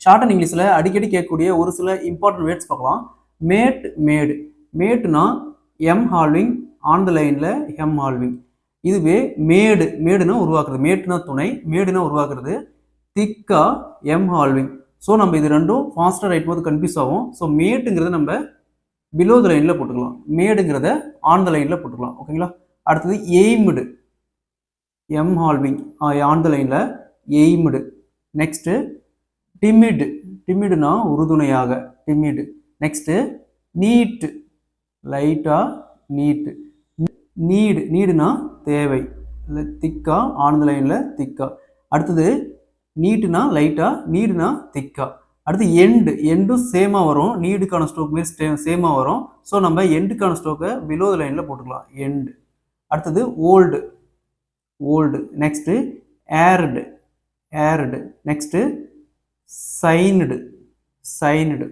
Short and இங்கிலீஷில் அடிக்கடி கேட்கக்கூடிய ஒரு சில இம்பார்ட்டன்ட் வேர்ட்ஸ் பார்க்கலாம். Made made. மேட்னா எம் ஹால்விங், ஆன் த லைனில் எம் ஹால்விங். இதுவே மேடு. மேடுனா உருவாக்குறது. மேட்னா துணை, மேடுனா உருவாக்குறது. திக்கா எம் ஹால்விங். ஸோ நம்ம இது ரெண்டும் ஃபாஸ்ட்டாக ரைட் போது கன்ஃபியூஸ் ஆகும். ஸோ மேட்டுங்கிறத நம்ம பிலோ த லைனில் போட்டுக்கலாம், மேடுங்கிறத ஆன் த லைனில் போட்டுக்கலாம். ஓகேங்களா. அடுத்தது aimed. M halving on the லைனில் எய்ம்டு. நெக்ஸ்ட்டு டிமிடு. டிமிடுனா உறுதுணையாக, டிமிடு. நெக்ஸ்ட்டு நீட்டு, லைட்டாக நீட்டு. நீடு. நீடுனா தேவை, திக்கா ஆன் த லைனில் திக்கா. அடுத்தது நீட்டுனா லைட்டா, நீடுனா திக்கா. அடுத்து எண்டு. எண்டும் சேமாக வரும், நீடுக்கான ஸ்ட்ரோக் மாரி சேமாக வரும். ஸோ நம்ம எண்டுக்கான ஸ்ட்ரோக்கை பிலோ த லைனில் போட்டுக்கலாம், எண்டு. அடுத்தது old. Old. Next aired. Aired. Next signed. Signed.